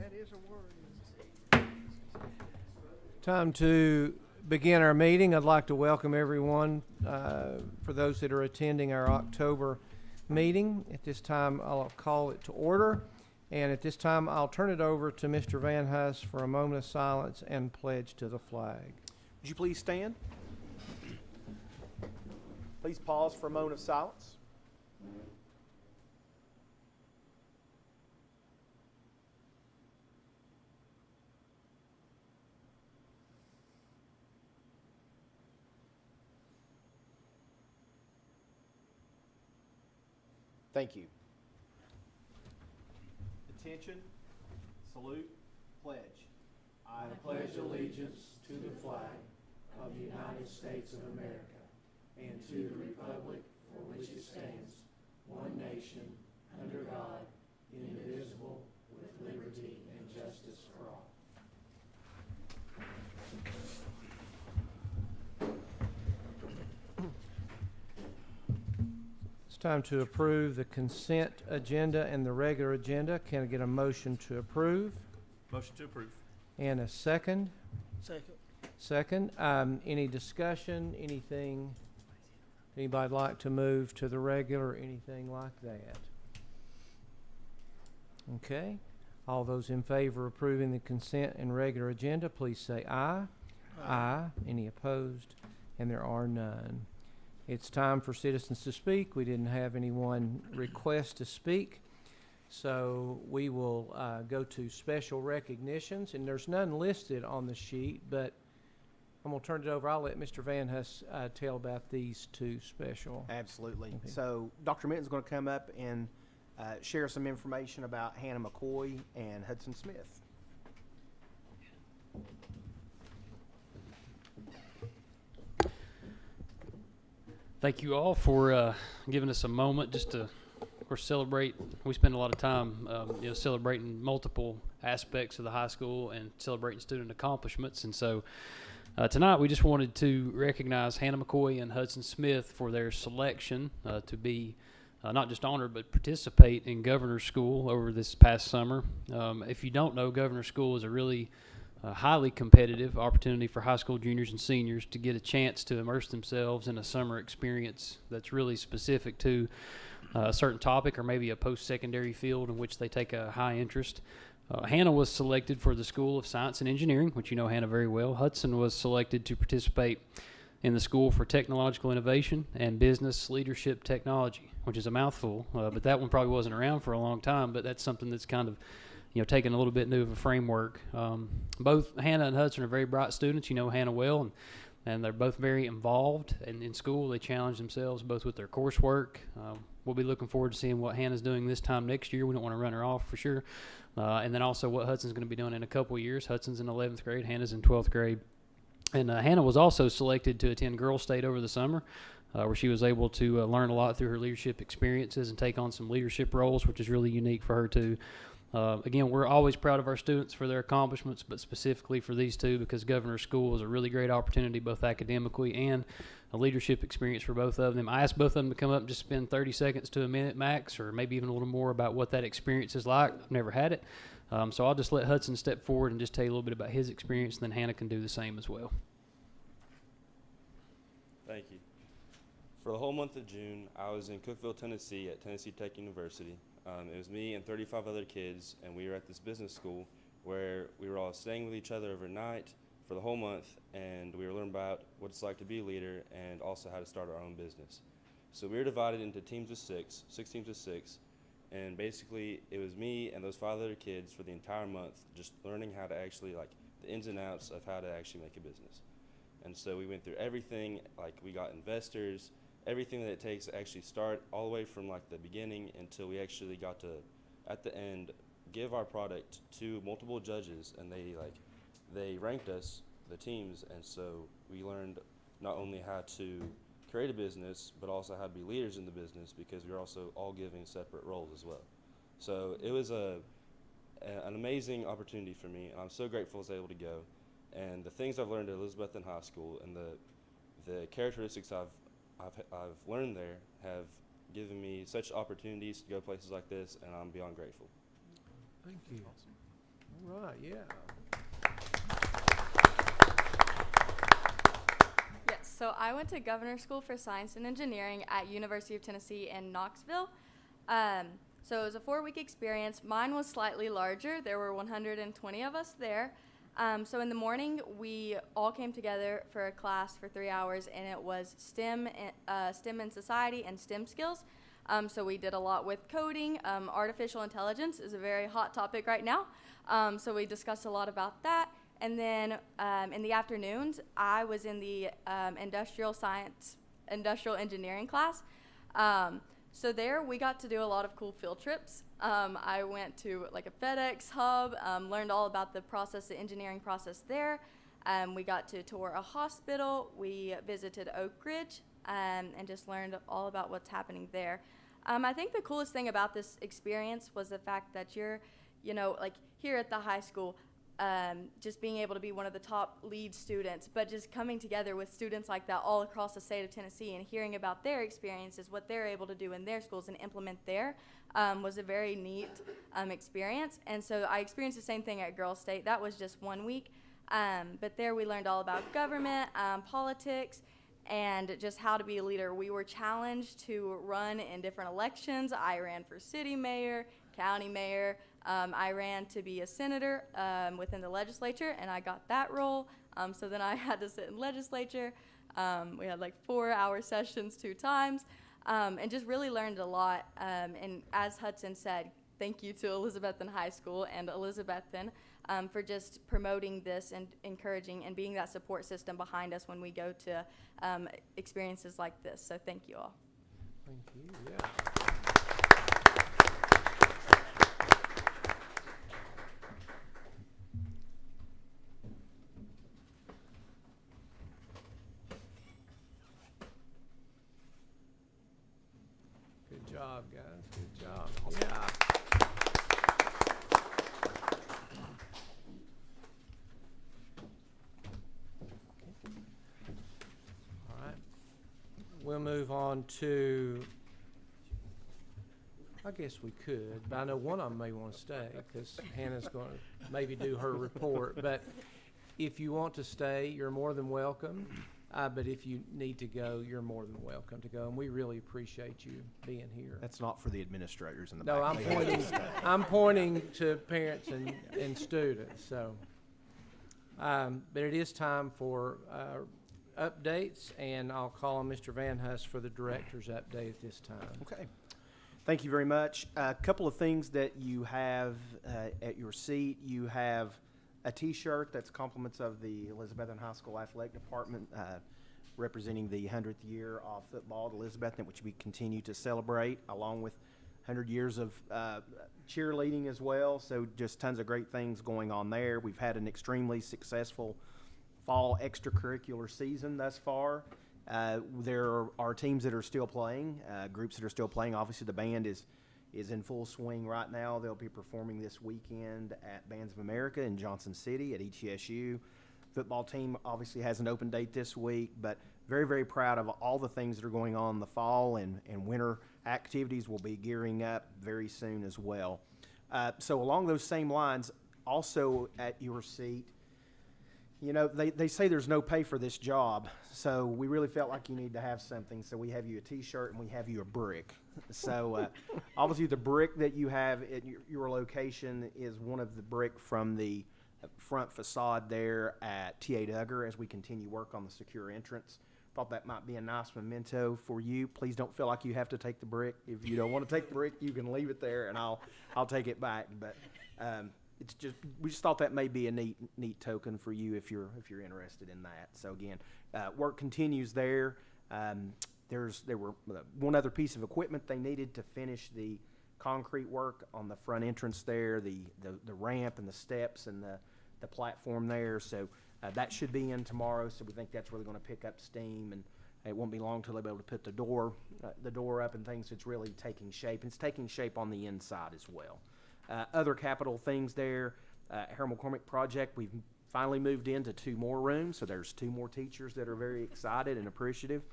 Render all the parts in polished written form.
That is a word. Time to begin our meeting. I'd like to welcome everyone, for those that are attending our October meeting. At this time, I'll call it to order. And at this time, I'll turn it over to Mr. Van Huss for a moment of silence and pledge to the flag. Would you please stand? Please pause for a moment of silence. Thank you. Attention, salute, pledge. I pledge allegiance to the flag of the United States of America and to the republic for which it stands, one nation, under God, indivisible, with liberty and justice for all. It's time to approve the consent agenda and the regular agenda. Can I get a motion to approve? Motion to approve. And a second? Second. Second. Any discussion, anything, anybody like to move to the regular, anything like that? Okay. All those in favor of approving the consent and regular agenda, please say aye. Aye. Any opposed? And there are none. It's time for citizens to speak. We didn't have anyone request to speak. So we will go to special recognitions, and there's none listed on the sheet, but I'm going to turn it over. I'll let Mr. Van Huss tell about these two special. Absolutely. Okay. So Dr. Minton's going to come up and share some information about Hannah McCoy and Hudson Smith. Thank you all for giving us a moment just to, of course, celebrate. We spend a lot of time, celebrating multiple aspects of the high school and celebrating student accomplishments. And so tonight we just wanted to recognize Hannah McCoy and Hudson Smith for their selection to be not just honored but participate in Governor's School over this past summer. If you don't know, Governor's School is a really highly competitive opportunity for high school juniors and seniors to get a chance to immerse themselves in a summer experience that's really specific to a certain topic or maybe a post-secondary field in which they take a high interest. Hannah was selected for the School of Science and Engineering, which you know Hannah very well. Hudson was selected to participate in the School for Technological Innovation and Business Leadership Technology, which is a mouthful, but that one probably wasn't around for a long time, but that's something that's kind of taking a little bit new of a framework. Both Hannah and Hudson are very bright students. You know Hannah well, and they're both very involved in school. They challenge themselves both with their coursework. We'll be looking forward to seeing what Hannah's doing this time next year. We don't want to run her off for sure. And then also what Hudson's going to be doing in a couple of years. Hudson's in 11th grade, Hannah's in 12th grade. And Hannah was also selected to attend Girls State over the summer, where she was able to learn a lot through her leadership experiences and take on some leadership roles, which is really unique for her too. Again, we're always proud of our students for their accomplishments, but specifically for these two because Governor's School is a really great opportunity both academically and a leadership experience for both of them. I asked both of them to come up and just spend 30 seconds to a minute max or maybe even a little more about what that experience is like. I've never had it. So I'll just let Hudson step forward and just tell you a little bit about his experience, and then Hannah can do the same as well. Thank you. For the whole month of June, I was in Cookeville, Tennessee at Tennessee Tech University. It was me and 35 other kids, and we were at this business school where we were all staying with each other overnight for the whole month, and we were learning about what it's like to be a leader and also how to start our own business. So we were divided into teams of six teams of six, and basically it was me and those 5 other kids for the entire month just learning how to actually, like, the ins and outs of how to actually make a business. And so we went through everything, like we got investors, everything that it takes to actually start all the way from like the beginning until we actually got to, at the end, give our product to multiple judges, and they ranked us, the teams, and so we learned not only how to create a business, but also how to be leaders in the business because we were also all given separate roles as well. So it was an amazing opportunity for me, and I'm so grateful I was able to go. And the things I've learned at Elizabethton High School and the characteristics I've learned there have given me such opportunities to go places like this, and I'm beyond grateful. Thank you. All right, yeah. Yes, so I went to Governor School for Science and Engineering at University of Tennessee in Knoxville. So it was a 4-week experience. Mine was slightly larger. There were 120 of us there. So in the morning, we all came together for a class for 3 hours, and it was STEM in society and STEM skills. So we did a lot with coding. Artificial intelligence is a very hot topic right now. So we discussed a lot about that. And then in the afternoons, I was in the industrial engineering class. So there we got to do a lot of cool field trips. I went to like a FedEx hub, learned all about the engineering process there. We got to tour a hospital. We visited Oak Ridge and just learned all about what's happening there. I think the coolest thing about this experience was the fact that you're, like here at the high school, just being able to be one of the top lead students, but just coming together with students like that all across the state of Tennessee and hearing about their experiences, what they're able to do in their schools and implement there, was a very neat experience. And so I experienced the same thing at Girls State. That was just 1 week, but there we learned all about government, politics, and just how to be a leader. We were challenged to run in different elections. I ran for city mayor, county mayor. I ran to be a senator within the legislature, and I got that role. So then I had to sit in legislature. We had like 4-hour sessions 2 times, and just really learned a lot. And as Hudson said, thank you to Elizabethton High School and Elizabethton for just promoting this and encouraging and being that support system behind us when we go to experiences like this. So thank you all. Thank you, yeah. Good job, guys. Good job. Yeah. All right. We'll move on to, I guess we could, but I know one of them may want to stay because Hannah's going to maybe do her report. But if you want to stay, you're more than welcome. But if you need to go, you're more than welcome to go, and we really appreciate you being here. That's not for the administrators in the back. No, I'm pointing to parents and students. So, but it is time for updates, and I'll call on Mr. Van Huss for the director's update at this time. Okay. Thank you very much. A couple of things that you have at your seat. You have a T-shirt that's compliments of the Elizabethton High School Athletic Department, representing the 100th year of football at Elizabethton, which we continue to celebrate, along with 100 years of cheerleading as well. So just tons of great things going on there. We've had an extremely successful fall extracurricular season thus far. There are teams that are still playing, groups that are still playing. Obviously, the band is in full swing right now. They'll be performing this weekend at Bands of America in Johnson City at ETSU. Football team obviously has an open date this week, but very, very proud of all the things that are going on in the fall, and winter activities will be gearing up very soon as well. So along those same lines, also at your seat, they say there's no pay for this job, so we really felt like you need to have something. So we have you a T-shirt and we have you a brick. So obviously the brick that you have at your location is one of the brick from the front facade there at T.A. Duggar as we continue work on the secure entrance. Thought that might be a nice memento for you. Please don't feel like you have to take the brick. If you don't want to take the brick, you can leave it there and I'll take it back. But we just thought that may be a neat token for you if you're interested in that. So again, work continues there. There were one other piece of equipment they needed to finish the concrete work on the front entrance there, the ramp and the steps and the platform there. So that should be in tomorrow. So we think that's really going to pick up steam, and it won't be long till they'll be able to put the door up and things. It's really taking shape. It's taking shape on the inside as well. Other capital things there, Harold McCormick project, we've finally moved into 2 more rooms, so there's 2 more teachers that are very excited and appreciative.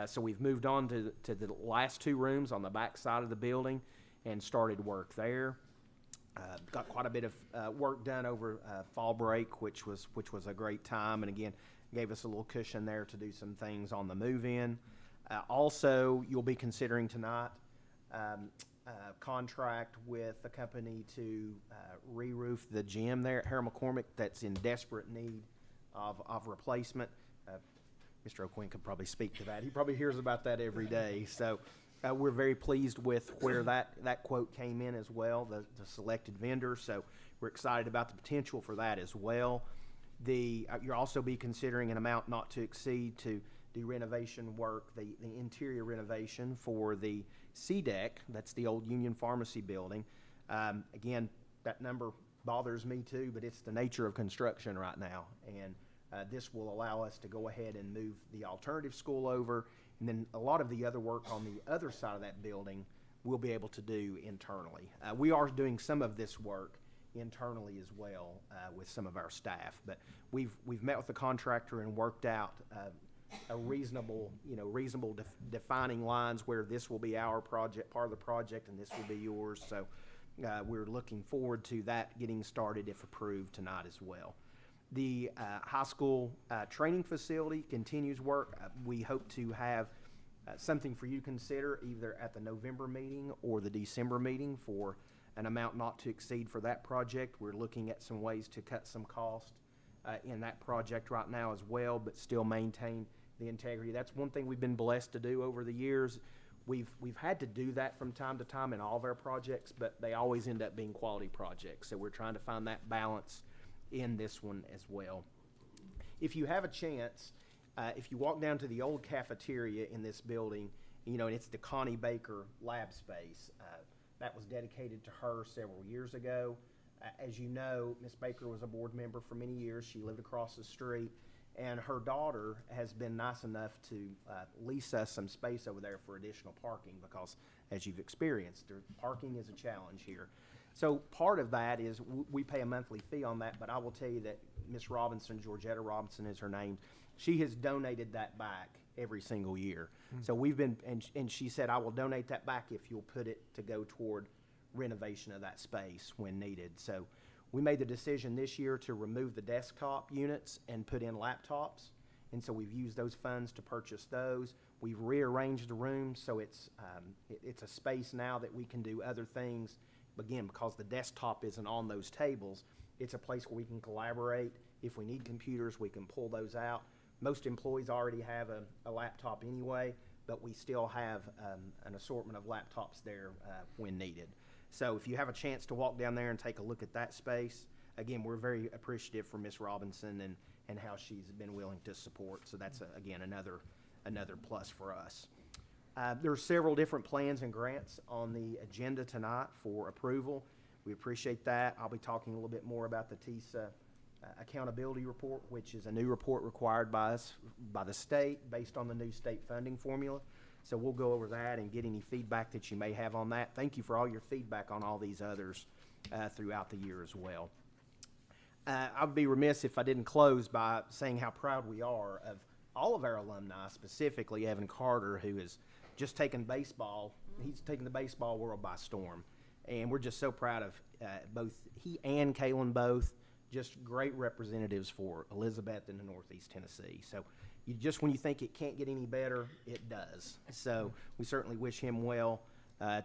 So we've moved on to the last 2 rooms on the back side of the building and started work there. Got quite a bit of work done over fall break, which was a great time, and again gave us a little cushion there to do some things on the move-in. Also, you'll be considering tonight contract with a company to re-roof the gym there at Harold McCormick that's in desperate need of replacement. Mr. O'Quinn could probably speak to that. He probably hears about that every day. So we're very pleased with where that quote came in as well, the selected vendor. So we're excited about the potential for that as well. You'll also be considering an amount not to exceed to do renovation work, the interior renovation for the C deck. That's the old Union Pharmacy building. Again, that number bothers me too, but it's the nature of construction right now. And this will allow us to go ahead and move the alternative school over, and then a lot of the other work on the other side of that building we'll be able to do internally. We are doing some of this work internally as well with some of our staff, but we've met with the contractor and worked out a reasonable defining lines where this will be our project, part of the project, and this will be yours. So we're looking forward to that getting started if approved tonight as well. The high school training facility continues work. We hope to have something for you to consider either at the November meeting or the December meeting for an amount not to exceed for that project. We're looking at some ways to cut some cost in that project right now as well, but still maintain the integrity. That's one thing we've been blessed to do over the years. We've had to do that from time to time in all of our projects, but they always end up being quality projects. So we're trying to find that balance in this one as well. If you have a chance, if you walk down to the old cafeteria in this building, and it's the Connie Baker lab space. That was dedicated to her several years ago. As you know, Miss Baker was a board member for many years. She lived across the street, and her daughter has been nice enough to lease us some space over there for additional parking because, as you've experienced, parking is a challenge here. So part of that is we pay a monthly fee on that, but I will tell you that Miss Robinson, Georgetta Robinson is her name, she has donated that back every single year. So we've been, and she said, I will donate that back if you'll put it to go toward renovation of that space when needed. So we made the decision this year to remove the desktop units and put in laptops. And so we've used those funds to purchase those. We've rearranged the rooms so it's a space now that we can do other things. Again, because the desktop isn't on those tables, it's a place where we can collaborate. If we need computers, we can pull those out. Most employees already have a laptop anyway, but we still have an assortment of laptops there when needed. So if you have a chance to walk down there and take a look at that space, again, we're very appreciative for Ms. Robinson and how she's been willing to support. So that's, again, another plus for us. There are several different plans and grants on the agenda tonight for approval. We appreciate that. I'll be talking a little bit more about the TISA accountability report, which is a new report required by us, by the state, based on the new state funding formula. So we'll go over that and get any feedback that you may have on that. Thank you for all your feedback on all these others throughout the year as well. I would be remiss if I didn't close by saying how proud we are of all of our alumni, specifically Evan Carter, who has just taken baseball. He's taken the baseball world by storm. And we're just so proud of both he and Kalen both, just great representatives for Elizabethton and Northeast Tennessee. So when you think it can't get any better, it does. So we certainly wish him well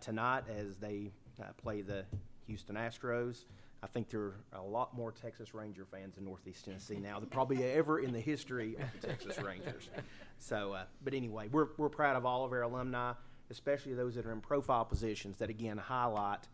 tonight as they play the Houston Astros. I think there are a lot more Texas Ranger fans in Northeast Tennessee now than probably ever in the history of the Texas Rangers. So, but anyway, we're proud of all of our alumni, especially those that are in profile positions that, again, highlight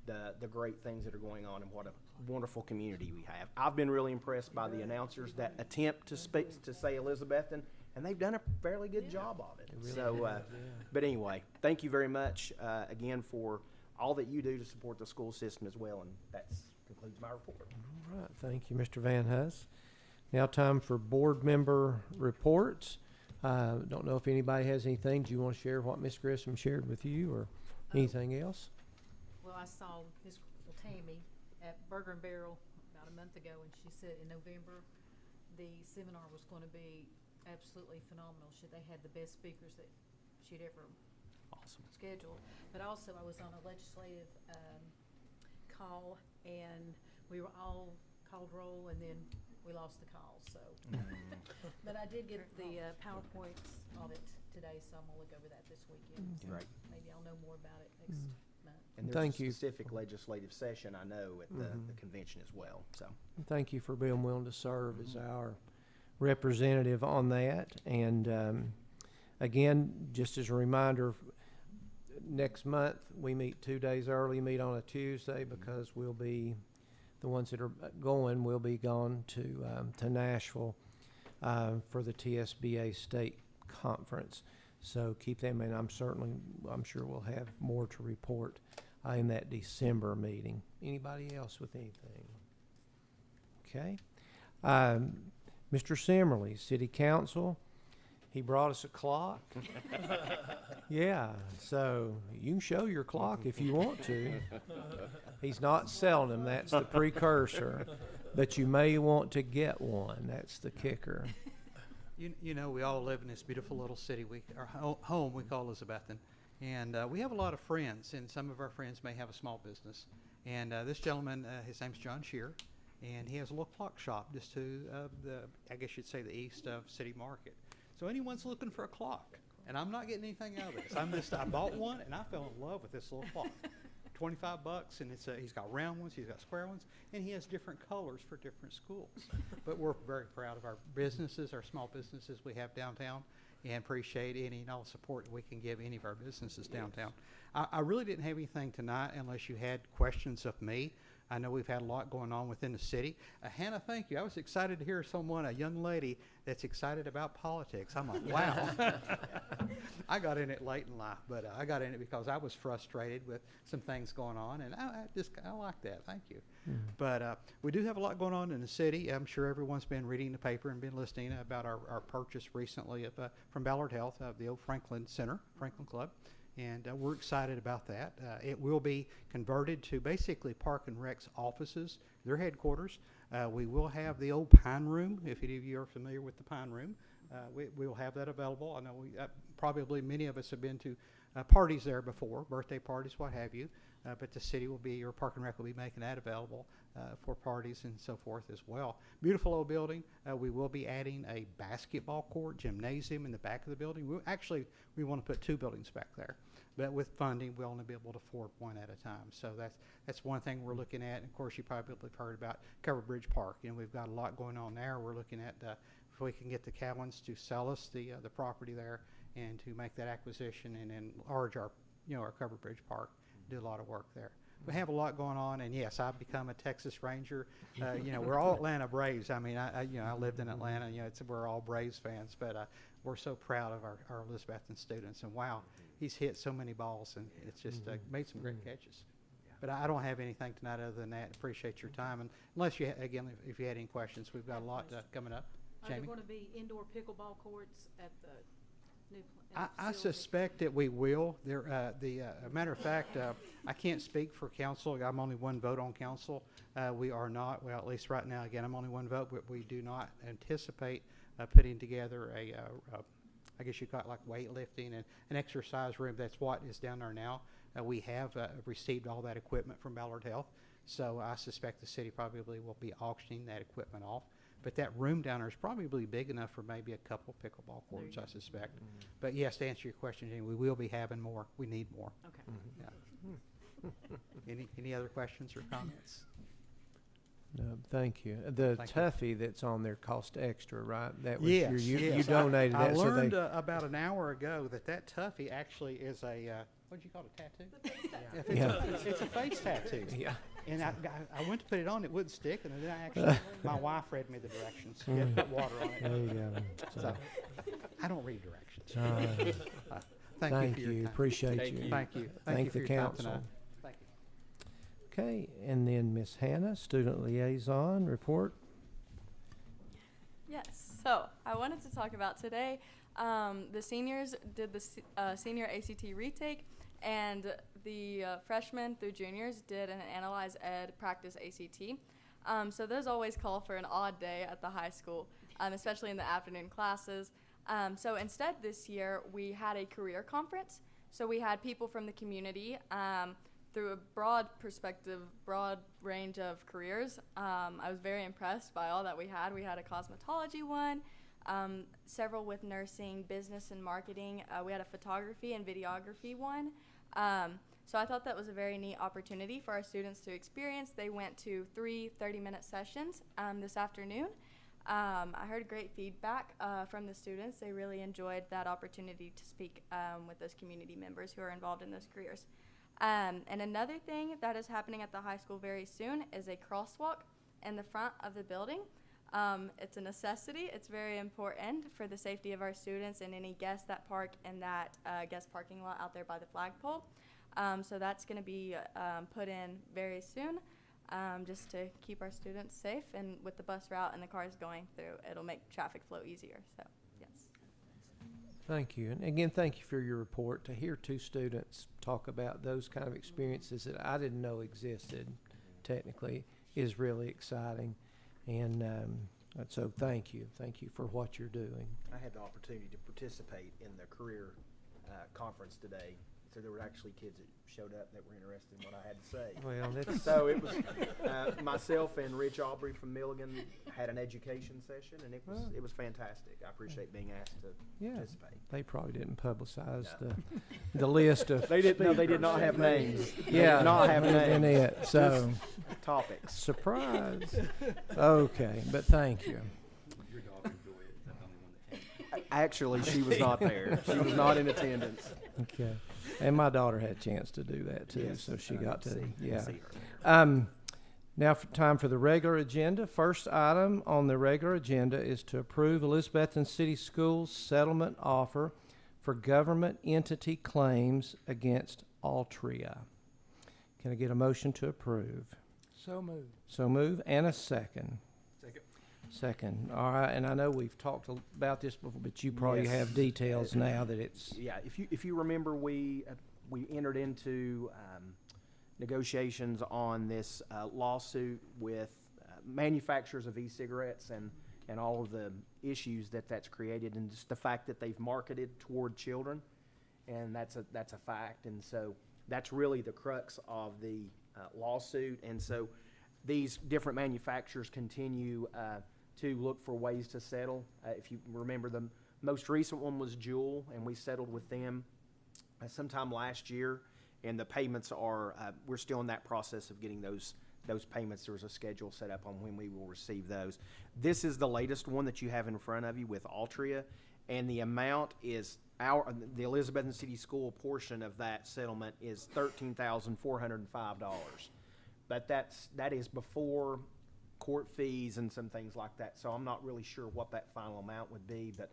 the great things that are going on and what a wonderful community we have. I've been really impressed by the announcers that attempt to say Elizabethton, and they've done a fairly good job of it. But anyway, thank you very much again for all that you do to support the school system as well, and that concludes my report. All right, thank you, Mr. Van Huss. Now time for board member reports. Don't know if anybody has anything. Do you want to share what Ms. Grissom shared with you or anything else? Well, I saw Ms. Tammy at Burger and Barrel about a month ago, and she said in November the seminar was going to be absolutely phenomenal. They had the best speakers that she'd ever scheduled. But also I was on a legislative call, and we were all called roll, and then we lost the call, so. But I did get the PowerPoints of it today, so I'm gonna look over that this weekend. So Great. maybe I'll know more about it next month. And there's Thank a you. specific legislative session, I know, at the convention as well, so. Thank you for being willing to serve as our representative on that. And again, just as a reminder, next month, we meet 2 days early, meet on a Tuesday, because we'll be, the ones that are going, will be gone to Nashville for the TSBA State Conference. So keep them, and I'm sure we'll have more to report in that December meeting. Anybody else with anything? Okay. Mr. Simmerly, City Council, he brought us a clock. Yeah, so you can show your clock if you want to. He's not selling them, that's the precursor. But you may want to get one, that's the kicker. You know, we all live in this beautiful little city, our home we call Elizabethton. And we have a lot of friends, and some of our friends may have a small business. And this gentleman, his name's John Shear, and he has a little clock shop just to I guess you'd say the east of City Market. So anyone's looking for a clock, and I'm not getting anything out of this. I bought one, and I fell in love with this little clock. $25, and he's got round ones, he's got square ones, and he has different colors for different schools. But we're very proud of our businesses, our small businesses we have downtown, and appreciate any and all support we can give any of our businesses downtown. I really didn't have anything tonight unless you had questions of me. I know we've had a lot going on within the city. Hannah, thank you. I was excited to hear a young lady that's excited about politics. I'm like, wow. I got in it late in life, but I got in it because I was frustrated with some things going on, and I like that. Thank you. But we do have a lot going on in the city. I'm sure everyone's been reading the paper and been listening about our purchase recently from Ballard Health of the old Franklin Center, Franklin Club. And we're excited about that. It will be converted to basically Park and Rec's offices, their headquarters. We will have the old Pine Room, if any of you are familiar with the Pine Room. We will have that available. I know probably many of us have been to parties there before, birthday parties, what have you. But the city will be, or Park and Rec will be making that available for parties and so forth as well. Beautiful old building. We will be adding a basketball court, gymnasium in the back of the building. We want to put 2 buildings back there. But with funding, we'll only be able to afford one at a time. So that's one thing we're looking at. And of course, you probably have heard about Covered Bridge Park. We've got a lot going on there. We're looking at if we can get the Cowans to sell us the property there and to make that acquisition and enlarge our Covered Bridge Park. Do a lot of work there. We have a lot going on, and yes, I've become a Texas Ranger. We're all Atlanta Braves. I mean, I lived in Atlanta. We're all Braves fans, but we're so proud of our Elizabethton students. And wow, he's hit so many balls, and it's just made some great catches. But I don't have anything tonight other than that. Appreciate your time, and unless you if you had any questions, we've got a lot coming up. Are there Jamie? going to be indoor pickleball courts at the new I suspect that we will. Matter of fact, I can't speak for council. I'm only one vote on council. We are not, well, at least right now, again, I'm only one vote, but we do not anticipate putting together I guess you call it like weightlifting and an exercise room. That's what is down there now. We have received all that equipment from Ballard Health, so I suspect the city probably will be auctioning that equipment off. But that room down there is probably big enough for maybe a couple pickleball courts, I suspect. But yes, to answer your question, Jamie, we will be having more. We need more. Okay. Yeah. Any other questions or comments? No, thank you. The Thank you. Tuffy that's on there cost extra, right? That was Yes, you yes. donated I that. learned so about an hour ago that Tuffy actually is a, what do you call it, a tattoo? It's a face tattoo. yeah. And I went to put it on, it wouldn't stick, and then my wife read me the directions. You had to put water on There you it. go. So, I don't read directions. Thank you for your you. time. Appreciate Thank you. you. Thank you. Thank you for the your time council. tonight. Thank you. Okay, and then Miss Hannah, student liaison report. Yes. So I wanted to talk about today. The seniors did the senior ACT retake, and the freshmen through juniors did an Analyze Ed practice ACT. So those always call for an odd day at the high school, especially in the afternoon classes. So instead this year we had a career conference. So we had people from the community through a broad perspective, broad range of careers. I was very impressed by all that we had. We had a cosmetology one, several with nursing, business and marketing. We had a photography and videography one. So I thought that was a very neat opportunity for our students to experience. They went to 3 30-minute sessions this afternoon. I heard great feedback from the students. They really enjoyed that opportunity to speak with those community members who are involved in those careers. And another thing that is happening at the high school very soon is a crosswalk in the front of the building. It's a necessity. It's very important for the safety of our students and any guests that park in that guest parking lot out there by the flagpole. So that's going to be put in very soon, just to keep our students safe. And with the bus route and the cars going through, it'll make traffic flow easier. So, yes. Thank you. And again, thank you for your report. To hear two students talk about those kind of experiences that I didn't know existed technically is really exciting. And so thank you. Thank you for what you're doing. I had the opportunity to participate in the career conference today. So there were actually kids that showed up that were interested in what I had to say. Well, that's So it was myself and Rich Aubrey from Milligan had an education session, and it was fantastic. I appreciate being asked to participate. They probably didn't publicize the list of They did. No, they did not have names. They Yeah, did not have that would've been names. it. So Topics. surprise. Okay, but thank you. Your dog enjoyed it. That's the only one that came. Actually, she was not there. She was not in attendance. Okay, and my daughter had a chance to do that too, Yes, so she I got did to see her there. Now time for the regular agenda. First item on the regular agenda is to approve Elizabethton City Schools settlement offer for government entity claims against Altria. Can I get a motion to approve? So moved. So move, and a second. Second. All right, and I know we've talked about this before, but you probably Yes. have details now that it's, Yeah, if you remember, we entered into negotiations on this lawsuit with manufacturers of e-cigarettes and all of the issues that's created, and just the fact that they've marketed toward children, and that's a fact, and so that's really the crux of the lawsuit, and so these different manufacturers continue to look for ways to settle. If you remember, the most recent one was Juul, and we settled with them sometime last year, and the payments are, we're still in that process of getting those payments. There was a schedule set up on when we will receive those. This is the latest one that you have in front of you with Altria, and the amount is the Elizabethton City School portion of that settlement is $13,405. But that is before court fees and some things like that. So I'm not really sure what that final amount would be, but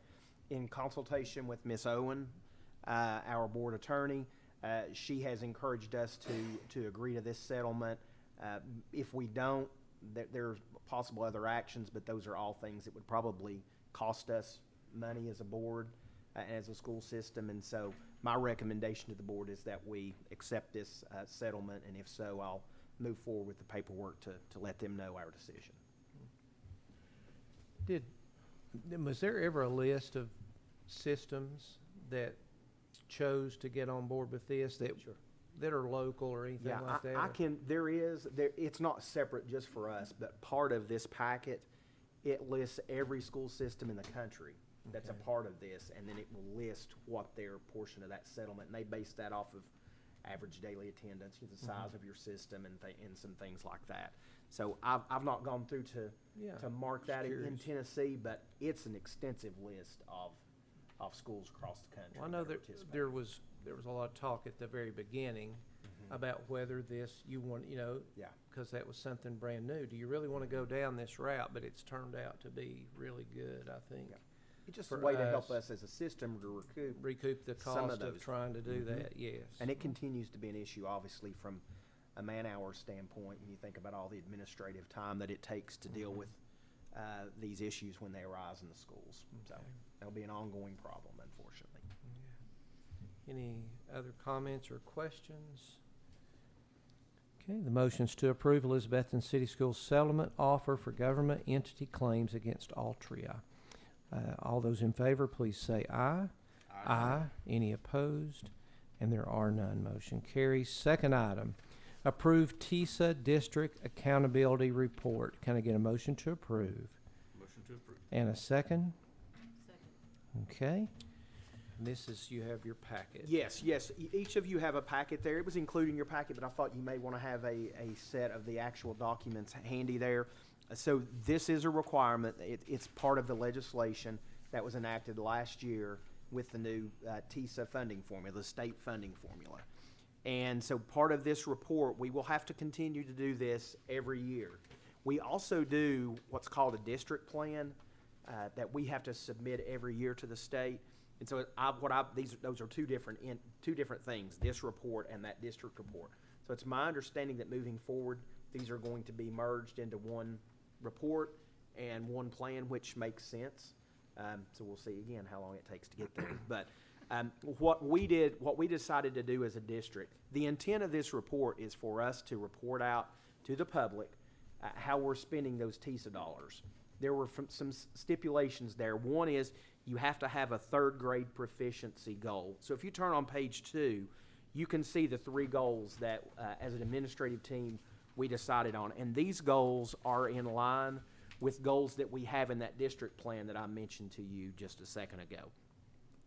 in consultation with Ms. Owen, our board attorney, she has encouraged us to agree to this settlement. If we don't, there's possible other actions, but those are all things that would probably cost us money as a board, as a school system. And so my recommendation to the board is that we accept this settlement, and if so, I'll move forward with the paperwork to let them know our decision. was there ever a list of systems that chose to get on board with this that are local or anything Yeah, like that? it's not separate just for us, but part of this packet, it lists every school system in the country that's a Okay. part of this, and then it will list what their portion of that settlement, and they base that off of average daily attendance, the size of your system, and some things like that. So I've not gone through to mark that in Tennessee, but it's an extensive list of schools across the country. Well, I know that are there participating. was a lot of talk at the very beginning about whether you want, Yeah. because that was something brand new. Do you really want to go down this route? But it's turned out to be really good, I think. Yeah. It's just for a way to help us. us as a system to Recoup the Some of cost of those. trying to do Mhm. that, yes. And it continues to be an issue, obviously, from a man-hour standpoint, when you think about all the administrative time that it takes to deal with these issues when they arise in the schools. So Okay. that'll be an ongoing problem, unfortunately. Any other comments or questions? Okay, the motion's to approve Elizabethton City Schools settlement offer for government entity claims against Altria. All those in favor, please say aye. Aye. Any opposed? And there are none. Motion carries. Second item Approve TISA District Accountability Report. Can I get a motion to approve? Motion to approve. And a second? Second. Okay. And this is, you have your packet. Yes, yes. Each of you have a packet there. It was included in your packet, but I thought you may want to have a set of the actual documents handy there. So this is a requirement. It's part of the legislation that was enacted last year with the new TISA funding formula, the state funding formula. And so part of this report, we will have to continue to do this every year. We also do what's called a district plan that we have to submit every year to the state. And so those are two different things, this report and that district report. So it's my understanding that moving forward, these are going to be merged into one report and one plan, which makes sense. So we'll see again how long it takes to get there. But what we decided to do as a district, the intent of this report is for us to report out to the public how we're spending those TISA dollars. There were some stipulations there. One is you have to have a third grade proficiency goal. So if you turn on page 2, you can see the 3 goals that as an administrative team we decided on. And these goals are in line with goals that we have in that district plan that I mentioned to you just a second ago.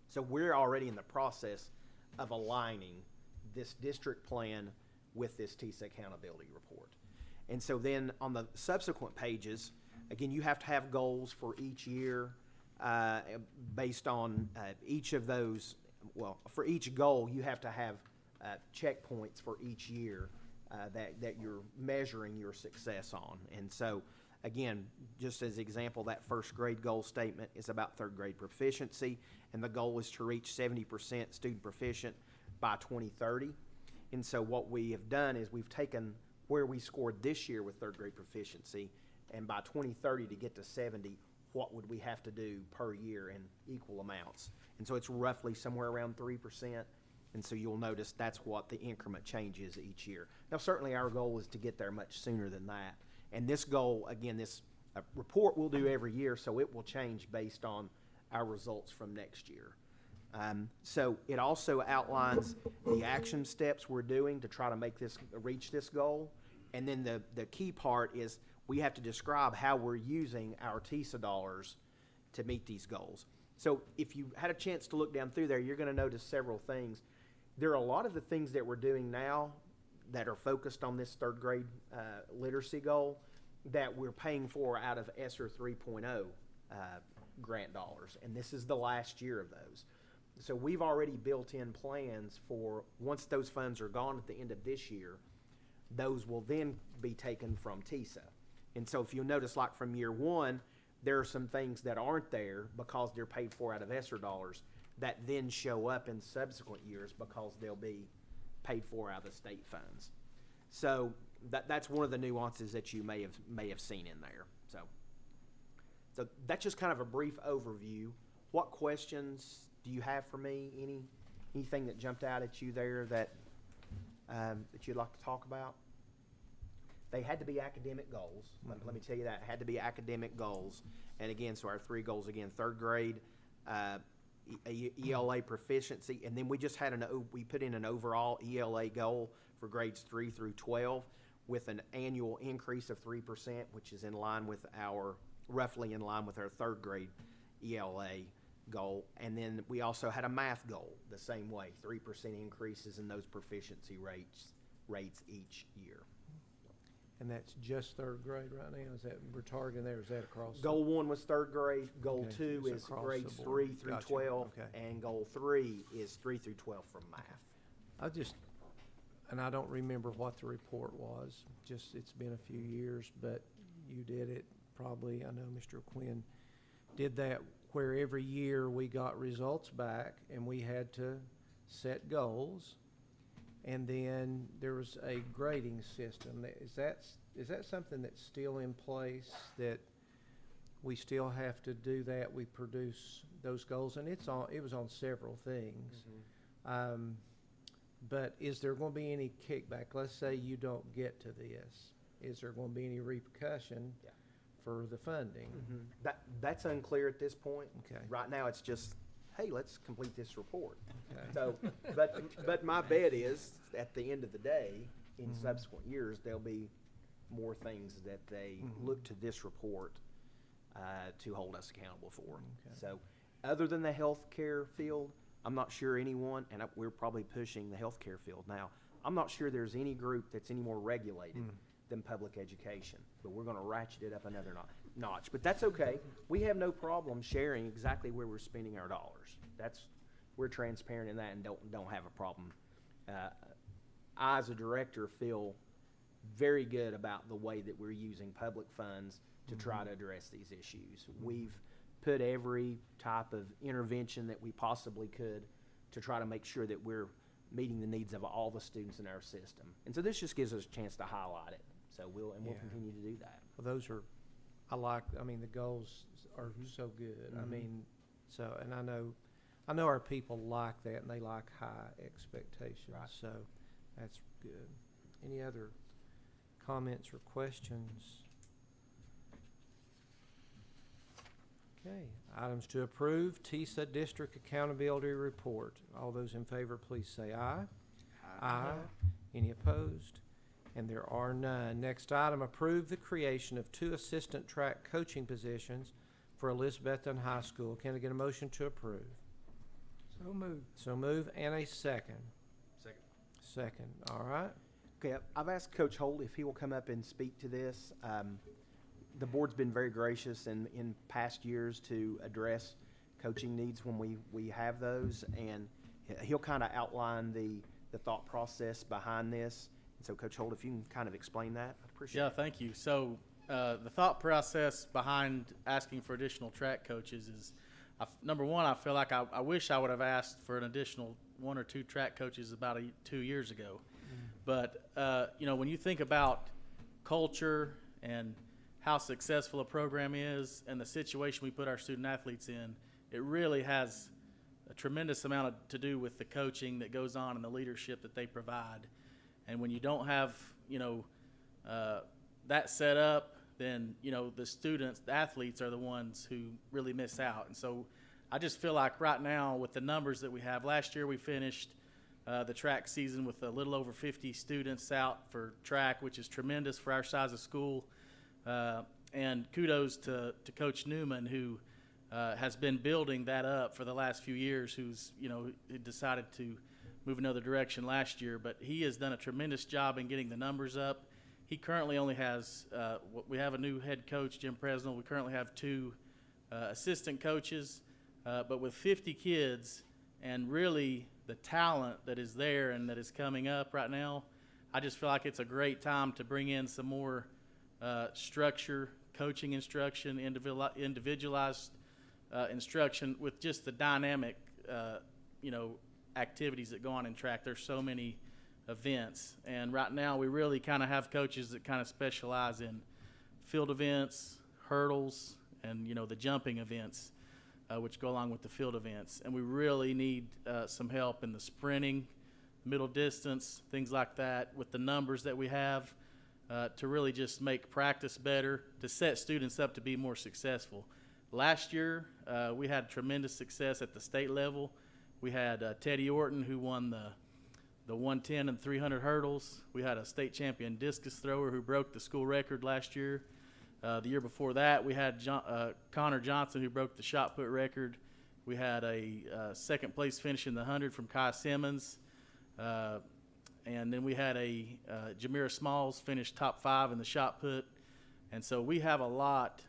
So we're already in the process of aligning this district plan with this TISA accountability report. And so then on the subsequent pages, again, you have to have goals for each year based on each of those. Well, for each goal, you have to have checkpoints for each year that you're measuring your success on. And so, again, just as example, that first grade goal statement is about third grade proficiency, and the goal is to reach 70% student proficient by 2030. And so what we have done is we've taken where we scored this year with third grade proficiency, and by 2030 to get to 70, what would we have to do per year in equal amounts? And so it's roughly somewhere around 3%. And so you'll notice that's what the increment change is each year. Now, certainly our goal is to get there much sooner than that. And this goal, again, this report we'll do every year, so it will change based on our results from next year. So it also outlines the action steps we're doing to try to reach this goal. And then the key part is we have to describe how we're using our TISA dollars to meet these goals. So if you had a chance to look down through there, you're going to notice several things. There are a lot of the things that we're doing now that are focused on this third grade literacy goal that we're paying for out of ESSER 3.0 grant dollars. And this is the last year of those. So we've already built in plans for once those funds are gone at the end of this year, those will then be taken from TISA. And so if you'll notice, like from year 1, there are some things that aren't there because they're paid for out of ESSER dollars that then show up in subsequent years because they'll be paid for out of the state funds. So that's one of the nuances that you may have seen in there. So that's just kind of a brief overview. What questions do you have for me? Anything that jumped out at you there that you'd like to talk about? They had to be academic goals. Let me tell you that. It had to be academic goals. And again, so our 3 goals, again, third grade, ELA proficiency, and then we just had we put in an overall ELA goal for grades 3 through 12 with an annual increase of 3%, which is roughly in line with our third grade ELA goal. And then we also had a math goal the same way, 3% increases in those proficiency rates each year. And that's just third grade right now? Is that we're targeting there? Is that across? Goal 1 was third grade. Goal Okay, 2 so is across grades the board. 3 through Gotcha. 12, Okay. and goal 3 is 3 through 12 for math. And I don't remember what the report was. Just it's been a few years, but you did it probably. I know Mr. Quinn did that where every year we got results back and we had to set goals. And then there was a grading system. Is that something that's still in place, that we still have to do that? We produce those goals, and it was on several things. Mm-hmm. But is there going to be any kickback? Let's say you don't get to this. Is there going to be any repercussion for the funding? Mm-hmm. That's unclear at this point. Okay. Right now, it's just, hey, let's complete this report. Okay. So, but my bet is, at the end of the day, in subsequent years, there'll be more things that they look to this report to hold us accountable for. Okay. So, other than the healthcare field, I'm not sure anyone, and we're probably pushing the healthcare field now. I'm not sure there's any group that's any more regulated than public education, but we're going to ratchet it up another notch. But that's okay. We have no problem sharing exactly where we're spending our dollars. We're transparent in that and don't have a problem. I, as a director, feel very good about the way that we're using public funds to try to address these issues. We've put every type of intervention that we possibly could to try to make sure that we're meeting the needs of all the students in our system. And so this just gives us a chance to highlight it. So we'll Yeah. continue to do that. Well, the goals are so good. I mean, so, and I know our people like that, and they like high expectations. Right. So that's good. Any other comments or questions? Okay, items to approve, TISA District Accountability Report. All those in favor, please say aye. Aye. Any opposed? And there are none. Next item, approve the creation of 2 assistant track coaching positions for Elizabethton High School. Can I get a motion to approve? So moved. So move, and a second. Second, all right. Okay, I've asked Coach Holt if he will come up and speak to this. The board's been very gracious in past years to address coaching needs when we have those, and he'll kind of outline the thought process behind this. And so, Coach Holt, if you can kind of explain that, I'd appreciate Yeah, it. thank you. So the thought process behind asking for additional track coaches is, number one, I feel like I wish I would have asked for an additional 1 or 2 track coaches about 2 years ago. But, when you think about culture and how successful a program is and the situation we put our student athletes in, it really has a tremendous amount to do with the coaching that goes on and the leadership that they provide. And when you don't have, that set up, then, the students, the athletes are the ones who really miss out. And so I just feel like right now with the numbers that we have, last year we finished the track season with a little over 50 students out for track, which is tremendous for our size of school. And kudos to Coach Newman, who has been building that up for the last few years, who's, decided to move another direction last year. But he has done a tremendous job in getting the numbers up. He currently only has, we have a new head coach, Jim Presnell. We currently have 2 assistant coaches. But with 50 kids and really the talent that is there and that is coming up right now, I just feel like it's a great time to bring in some more structure, coaching instruction, individualized instruction with just the dynamic, activities that go on in track. There's so many events, and right now we really kind of have coaches that kind of specialize in field events, hurdles, and the jumping events, which go along with the field events. And we really need some help in the sprinting, middle distance, things like that, with the numbers that we have, to really just make practice better, to set students up to be more successful. Last year, we had tremendous success at the state level. We had Teddy Orton, who won the 110 and 300 hurdles. We had a state champion discus thrower who broke the school record last year. The year before that, we had Connor Johnson, who broke the shot put record. We had a second place finish in the 100 from Kai Simmons. And then we had Jamira Smalls finish top 5 in the shot put. And so we have a lot.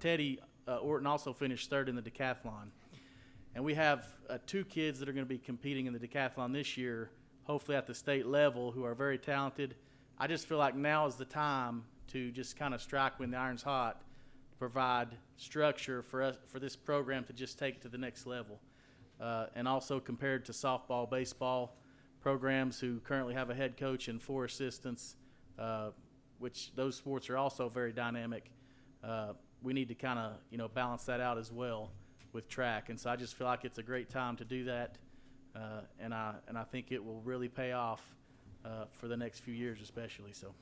Teddy Orton also finished 3rd in the decathlon. And we have 2 kids that are going to be competing in the decathlon this year, hopefully at the state level, who are very talented. I just feel like now is the time to just kind of strike when the iron's hot, to provide structure for this program to just take it to the next level. And also compared to softball, baseball programs who currently have a head coach and 4 assistants, which those sports are also very dynamic. We need to kind of, balance that out as well with track. And so I just feel like it's a great time to do that. And I think it will really pay off for the next few years especially. So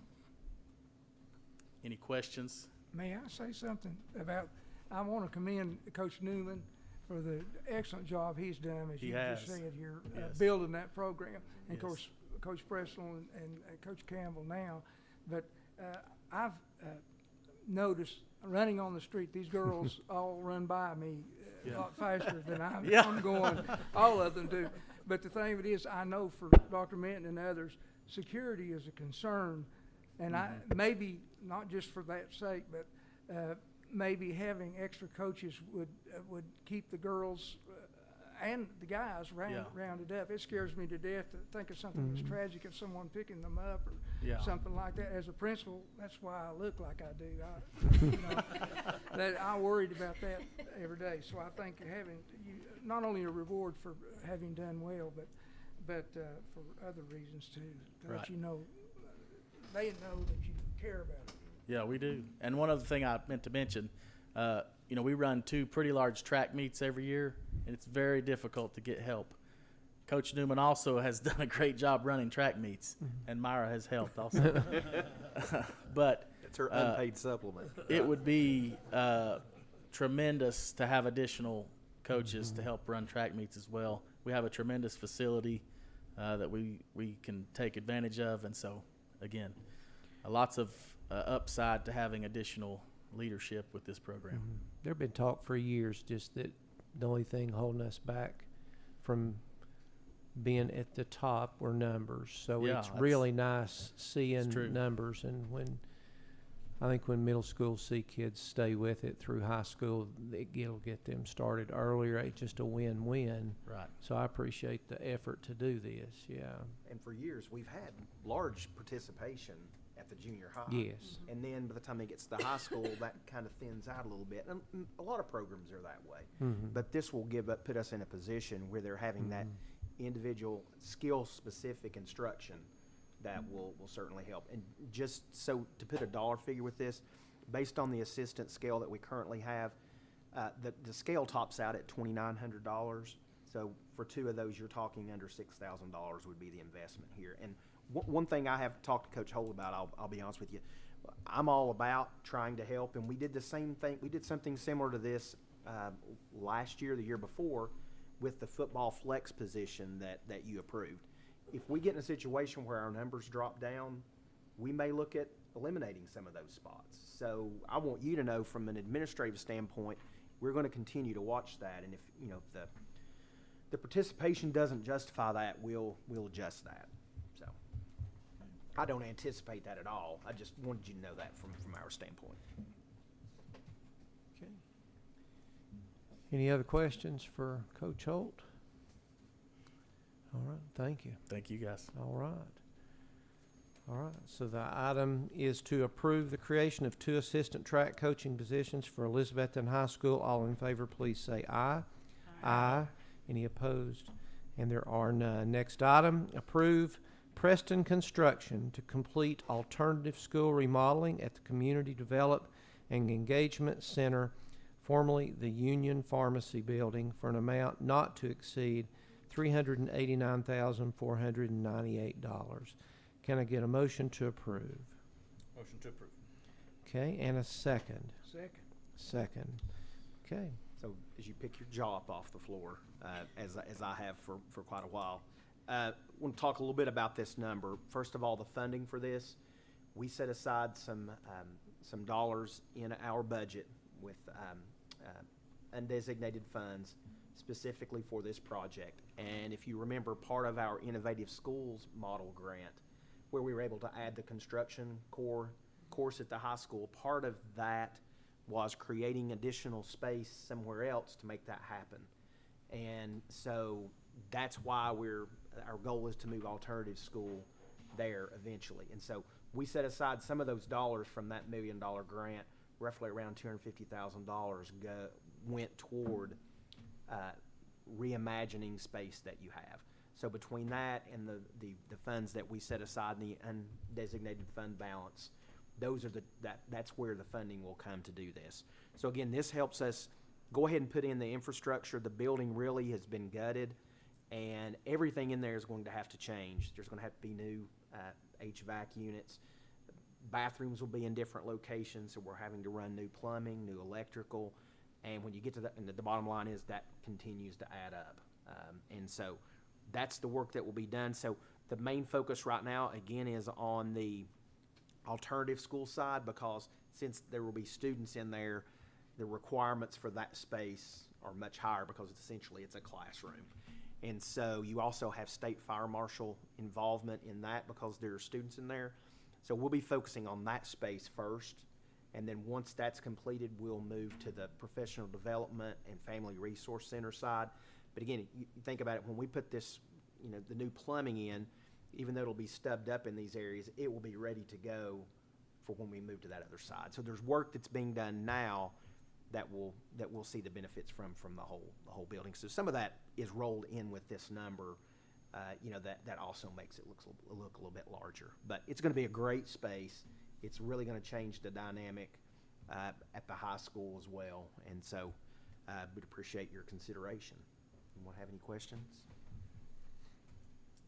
any questions? May I say something about, I want to commend Coach Newman for the excellent job he's done, as He you has. just said here, Yes. building that program. And Yes. of course, Coach Prestle and Coach Campbell now, but I've noticed running on the street, these girls all run by me a lot faster than I'm going. All of them do. But the thing of it is, I know for Dr. Minton and others, security is a concern, and I maybe not just for that sake, but maybe having extra coaches would keep the girls and the guys rounded up. It scares me to death to think of something that's tragic of someone picking them up or something like that. As a principal, that's why I look like I do. I worried about that every day. So I think having not only a reward for having done well, but for other reasons too, to let you know, they know that you care about it. Yeah, we do. And one other thing I meant to mention, we run 2 pretty large track meets every year, and it's very difficult to get help. Coach Newman also has done a great job running track meets, and Myra has helped also. But It's her unpaid supplement. it would be tremendous to have additional coaches to help run track meets as well. We have a tremendous facility that we can take advantage of, and so, again, lots of upside to having additional leadership with this program. There have been talk for years just that the only thing holding us back from being at the top were numbers. So Yeah, it's that's- really nice It's seeing true. numbers. And I think when middle school see kids stay with it through high school, it'll get them started earlier. It's just a win-win. Right. So I appreciate the effort to do this. Yeah. And for years, we've had large participation at the junior high. Yes. And then by the time they get to the high school, that kind of thins out a little bit. And a lot of programs are that way. But this will put us in a position where they're having that individual skill-specific instruction that will certainly help. And just so to put a dollar figure with this, based on the assistant scale that we currently have, the scale tops out at $2,900. So for 2 of those, you're talking under $6,000 would be the investment here. And one thing I have talked to Coach Holt about, I'll be honest with you, I'm all about trying to help, and we did the same thing. We did something similar to this last year, the year before, with the football flex position that you approved. If we get in a situation where our numbers drop down, we may look at eliminating some of those spots. So I want you to know, from an administrative standpoint, we're going to continue to watch that, and if the participation doesn't justify that, we'll adjust that. So I don't anticipate that at all. I just wanted you to know that from our standpoint. Okay. Any other questions for Coach Holt? All right, thank you. Thank you, guys. All right. All right, so the item is to approve the creation of 2 assistant track coaching positions for Elizabethton High School. All in favor, please say aye. Aye. Any opposed? And there are none. Next item, approve Preston Construction to complete alternative school remodeling at the Community Development and Engagement Center, formerly the Union Pharmacy Building, for an amount not to exceed $389,498. Can I get a motion to approve? Motion to approve. Okay, and a second. Second. Okay. So as you pick your jaw up off the floor, as I have for quite a while, I want to talk a little bit about this number. First of all, the funding for this, we set aside some dollars in our budget with undesignated funds specifically for this project. And if you remember, part of our Innovative Schools Model Grant, where we were able to add the construction course at the high school, part of that was creating additional space somewhere else to make that happen. And so that's why our goal is to move alternative school there eventually. And so we set aside some of those dollars from that $1 million grant, roughly around $250,000 went toward reimagining space that you have. So between that and the funds that we set aside in the undesignated fund balance, that's where the funding will come to do this. So again, this helps us go ahead and put in the infrastructure. The building really has been gutted, and everything in there is going to have to change. There's going to have to be new HVAC units. Bathrooms will be in different locations, so we're having to run new plumbing, new electrical, and when you get to that, and the bottom line is that continues to add up. And so that's the work that will be done. So The main focus right now, again, is on the alternative school side, because since there will be students in there, the requirements for that space are much higher, because essentially it's a classroom. And so you also have state fire marshal involvement in that, because there are students in there. So we'll be focusing on that space first, and then once that's completed, we'll move to the professional development and family resource center side. But again, you think about it, when we put this, the new plumbing in, even though it'll be stubbed up in these areas, it will be ready to go for when we move to that other side. So there's work that's being done now that we'll see the benefits from the whole building. So some of that is rolled in with this number, that also makes it look a little bit larger. But it's going to be a great space. It's really going to change the dynamic at the high school as well. And so we'd appreciate your consideration. Anyone have any questions?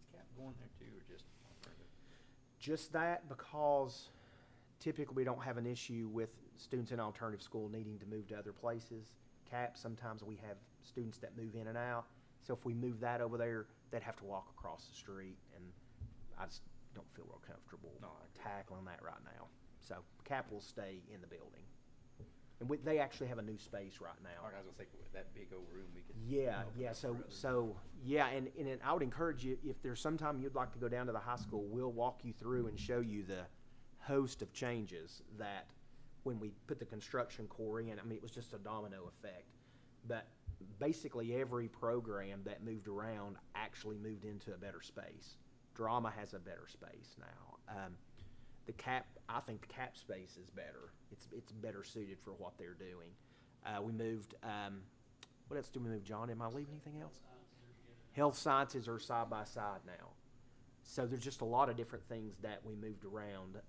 Is CAP going there too, or just alternative? Just that, because typically we don't have an issue with students in alternative school needing to move to other places. CAP, sometimes we have students that move in and out. So if we move that over there, they'd have to walk across the street, and I just don't feel real comfortable tackling that right now. So CAP will stay in the building. And they actually have a new space right now. I was gonna say, that big old room we could. Yeah. And I would encourage you, if there's some time you'd like to go down to the high school, we'll walk you through and show you the host of changes that when we put the construction core in, it was just a domino effect. But basically every program that moved around actually moved into a better space. Drama has a better space now. I think the CAP space is better. It's better suited for what they're doing. We moved, what else did we move, John? Am I leaving anything else? Health sciences are side by side now. So there's just a lot of different things that we moved around.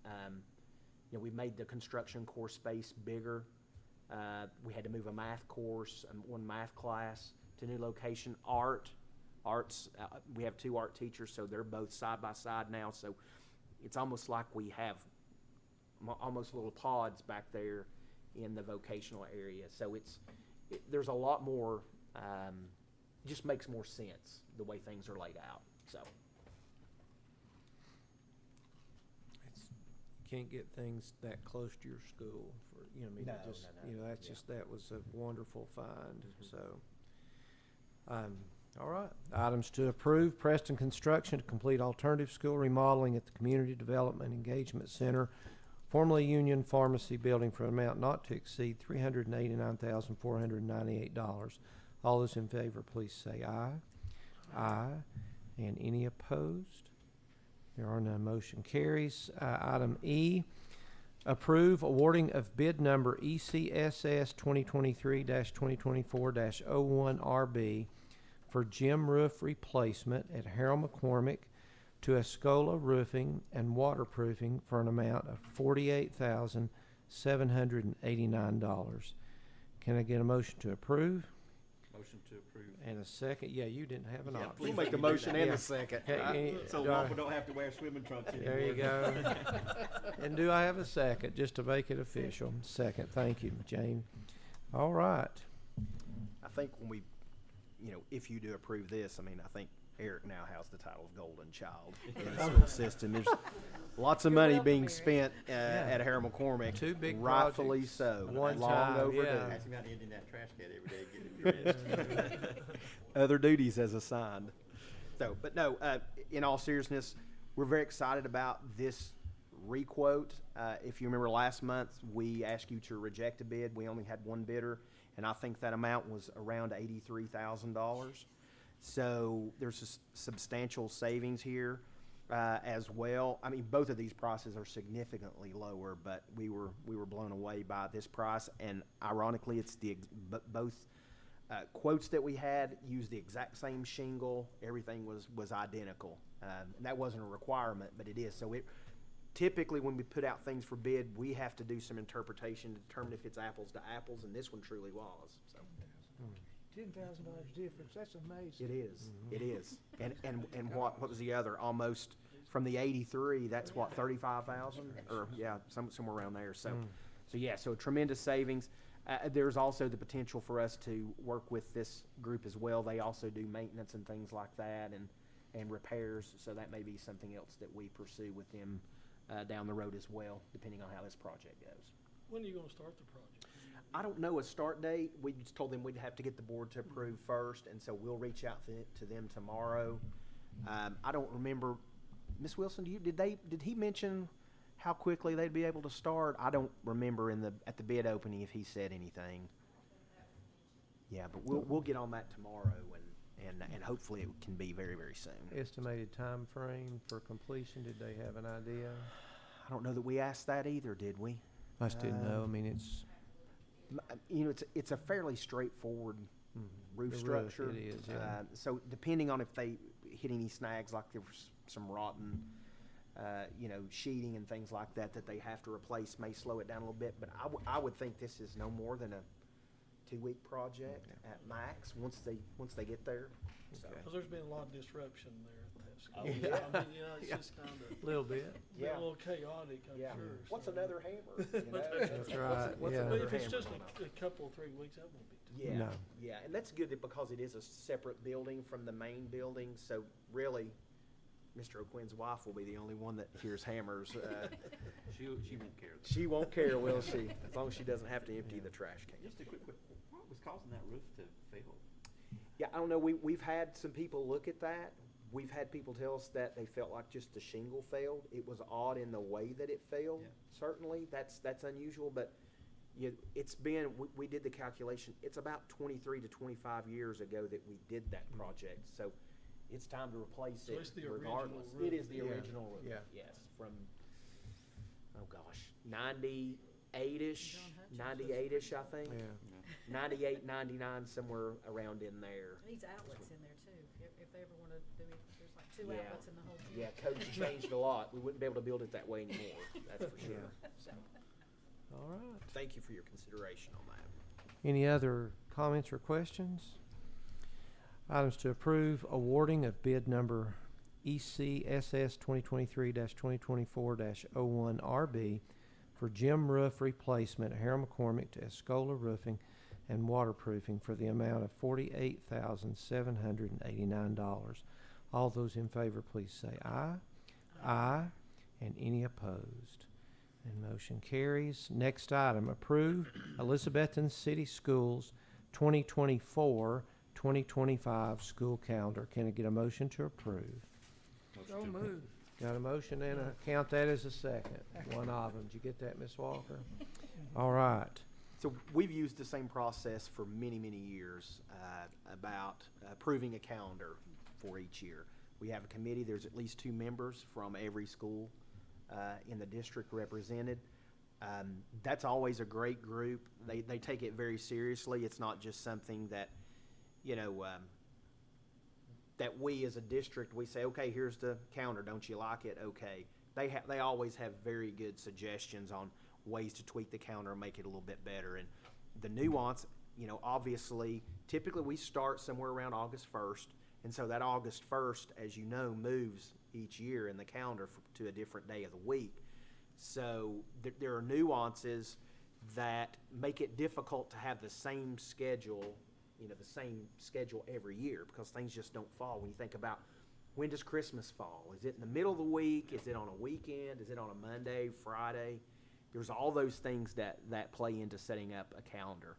We made the construction core space bigger. We had to move a math course, one math class to a new location. Arts, we have 2 art teachers, so they're both side by side now. So it's almost like we have almost little pods back there in the vocational area. So there's a lot more, it just makes more sense the way things are laid out. So. You can't get things that close to your school for, that was a wonderful find. So, all right. Items to approve: Preston Construction to complete alternative school remodeling at the Community Development Engagement Center, formerly Union Pharmacy Building, for an amount not to exceed $389,498. All those in favor, please say aye. Aye. And any opposed? There are none. Motion carries. Item E, approve awarding of bid number ECSS 2023-2024-01RB for gym roof replacement at Harold McCormick to Escola Roofing and Waterproofing for an amount of $48,789. Can I get a motion to approve? Motion to approve. And a second? Yeah, you didn't have an option. We'll make the motion and a second. So Walker don't have to wear swimming trunks anymore. There you go. And do I have a second, just to make it official? Second, thank you, Jane. All right. I think when we, if you do approve this, I think Eric now has the title of golden child in the school system. There's lots of money being spent at Harold McCormick. 2 big rightfully projects, so. one long time, overdue. yeah. Ask him about emptying that trash can every day, getting it dressed. Other duties as assigned. So, but no, in all seriousness, we're very excited about this requote. If you remember last month, we asked you to reject a bid. We only had one bidder, and I think that amount was around $83,000. So there's a substantial savings here as well. Both of these prices are significantly lower, but we were blown away by this price. And ironically, it's both quotes that we had used the exact same shingle. Everything was identical. And that wasn't a requirement, but it is. So typically when we put out things for bid, we have to do some interpretation to determine if it's apples to apples, and this one truly was. So. $10,000 difference, that's amazing. It is. It is. And what was the other? Almost from the 83, that's what, 35,000? Or yeah, somewhere around there. So so tremendous savings. There's also the potential for us to work with this group as well. They also do maintenance and things like that, and and repairs, so that may be something else that we pursue with them down the road as well, depending on how this project goes. When are you gonna start the project? I don't know a start date. We just told them we'd have to get the board to approve first, and so we'll reach out to them tomorrow. I don't remember, Ms. Wilson, did he mention how quickly they'd be able to start? I don't remember at the bid opening if he said anything. Yeah, but we'll get on that tomorrow, and hopefully it can be very, very soon. Estimated time frame for completion, did they have an idea? I don't know that we asked that either, did we? I just didn't know, I mean, it's. You know, it's a fairly straightforward roof The structure. It is, yeah. So depending on if they hit any snags, like there was some rotten, sheeting and things like that they have to replace, may slow it down a little bit. But I would think this is no more than a 2-week project at max, once they get there. So. Okay. Cause there's been a lot of disruption there at that school. Oh, yeah. I mean, it's just kinda, Little bit. a little chaotic, I'm Yeah. sure. What's so. another hammer? You know? That's right, What's yeah. But another if it's hammer just on that? a couple, 3 weeks, that won't be too. Yeah, No. yeah, and that's good because it is a separate building from the main building, so really, Mr. O'Quinn's wife will be the only one that hears hammers. She won't care. She won't care, will she? As long as she doesn't have to empty the trash can. Just a quick, what was causing that roof to fail? Yeah, I don't know, we've had some people look at that. We've had people tell us that they felt like just the shingle failed. It was odd in the way that it failed, Yeah. certainly, that's unusual, but it's been, we did the calculation, it's about 23 to 25 years ago that we did that project, so it's time to replace So it it's the original regardless. roof. It is the Yeah. original roof, Yeah. yes, from, oh gosh, 98-ish, John Hutchins was 98-ish, I think. Yeah. 98, 99, somewhere around in there. It needs outlets in there too, if they ever wanna do it, there's like 2 Yeah. outlets in the whole gym. Yeah, code's changed a lot. We wouldn't be able to build it that way anymore, that's for sure. So, All right. thank you for your consideration on that. Any other comments or questions? Items to approve awarding of bid number ECSS 2023-2024-01RB for gym roof replacement at Harold McCormick to Escola Roofing and Waterproofing for the amount of $48,789. All those in favor, please say aye. Aye. And any opposed? And motion carries. Next item, approve Elizabethton City Schools 2024-2025 school calendar. Can I get a motion to approve? So moved. Got a motion and count that as a second. One of them. Did you get that, Ms. Walker? All right. So we've used the same process for many, many years about approving a calendar for each year. We have a committee. There's at least 2 members from every school in the district represented. That's always a great group. They take it very seriously. It's not just something that, that we as a district, we say, okay, here's the calendar. Don't you like it? Okay. They always have very good suggestions on ways to tweak the calendar and make it a little bit better. And the nuance, obviously, typically we start somewhere around August 1st. And so that August 1st, as you know, moves each year in the calendar to a different day of the week. So there are nuances that make it difficult to have the same schedule, every year, because things just don't fall. When you think about, when does Christmas fall? Is it in the middle of the week? Is it on a weekend? Is it on a Monday, Friday? There's all those things that play into setting up a calendar.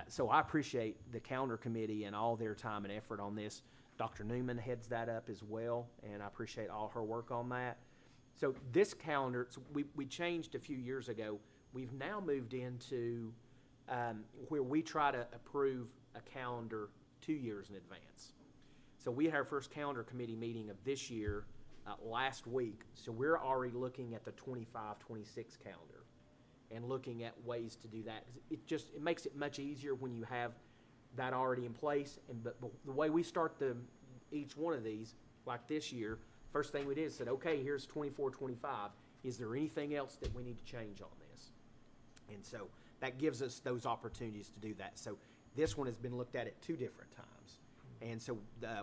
So I appreciate the calendar committee and all their time and effort on this. Dr. Newman heads that up as well, and I appreciate all her work on that. So this calendar, we changed a few years ago. We've now moved into where we try to approve a calendar 2 years in advance. So we had our first calendar committee meeting of this year last week. So we're already looking at the 25-26 calendar and looking at ways to do that. It makes it much easier when you have that already in place. But the way we start each one of these, like this year, first thing we did is said, okay, here's 24-25. Is there anything else that we need to change on this? And so that gives us those opportunities to do that. So this one has been looked at 2 different times. And so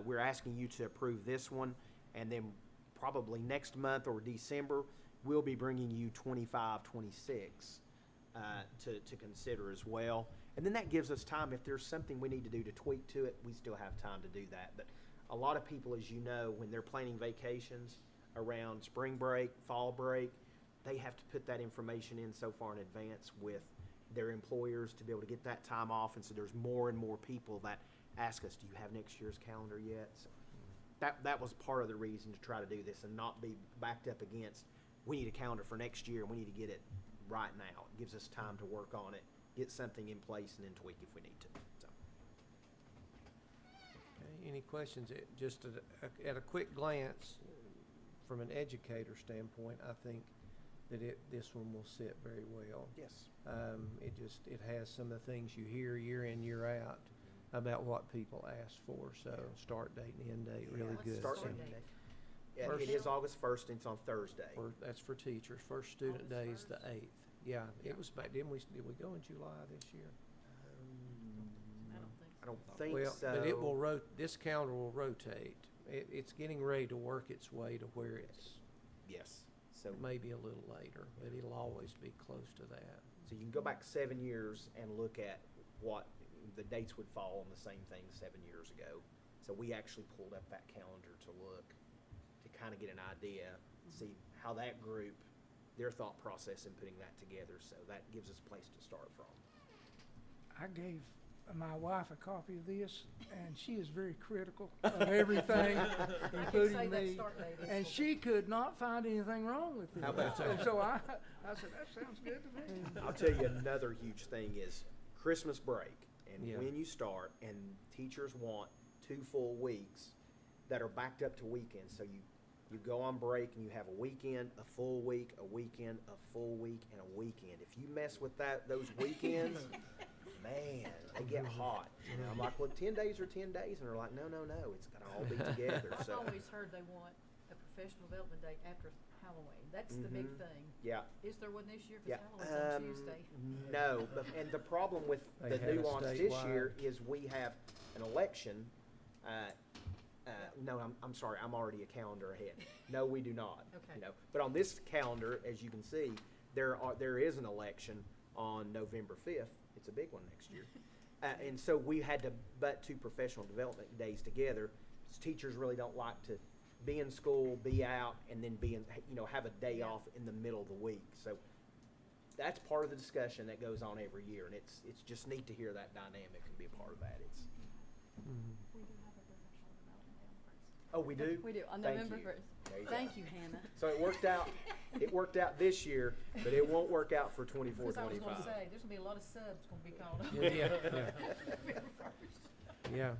we're asking you to approve this one, and then probably next month or December, we'll be bringing you 25-26 to consider as well. And then that gives us time, if there's something we need to do to tweak to it, we still have time to do that. But a lot of people, as you know, when they're planning vacations around spring break, fall break, they have to put that information in so far in advance with their employers to be able to get that time off. And so there's more and more people that ask us, do you have next year's calendar yet? So that was part of the reason to try to do this and not be backed up against, we need a calendar for next year and we need to get it right now. It gives us time to work on it, get something in place, and then tweak if we need to. So. Okay, any questions? Just at a quick glance, from an educator standpoint, I think that this one will sit very well. Yes. It has some of the things you hear year in, year out about what people ask for. So start date and end date, really What's good. the Start start date. date? Yeah, First- it is August 1st, and it's on Thursday. That's for teachers. First student August day is the 1st? 8th. Yeah, it was back, did we go in July this year? I don't think I don't think so. Well, so. but it will this calendar will rotate. It's getting ready to work its way to where it's Yes. So maybe a little later, but it'll always be close to that. So you can go back 7 years and look at what the dates would fall on the same thing 7 years ago. So we actually pulled up that calendar to look, to kind of get an idea, see how that group, their thought process in putting that together. So that gives us a place to start from. I gave my wife a copy of this, and she is very critical of everything, I can say including that me. start date is And for- she could not find anything wrong with it. How about And that? so I said, that sounds good to me. I'll tell you another huge thing is Christmas break. And Yeah. when you start, and teachers want 2 full weeks that are backed up to weekends. So you go on break and you have a weekend, a full week, a weekend, a full week, and a weekend. If you mess with those weekends, man, they get hot. You know, I'm like, well, 10 days are 10 days. And they're like, no, it's got to all be together. I've So, always heard they want a professional development day after Halloween. That's the big Mhm. thing. yeah. Is there one this year? Yeah. Because Halloween's on Tuesday. No, and the problem with They the had a nuance this statewide. year is we have an election. No, I'm sorry, I'm already a calendar ahead. No, we do not. Okay. You know, but on this calendar, as you can see, there is an election on November 5th. It's a big one next year. And so we had to butt 2 professional development days together. Teachers really don't like to be in school, be out, and then have a day Yeah. off in the middle of the week. So that's part of the discussion that goes on every year, and it's just neat to hear that dynamic and be a part of that. Mhm. We do have a professional development day on the 1st. Oh, we do? We do, on Thank November you. 1st. There you go. Thank you, Hannah. So it worked out this year, but it won't work out for 24, Because I was gonna 25. say, there's gonna be a lot of subs gonna be called up. Yeah.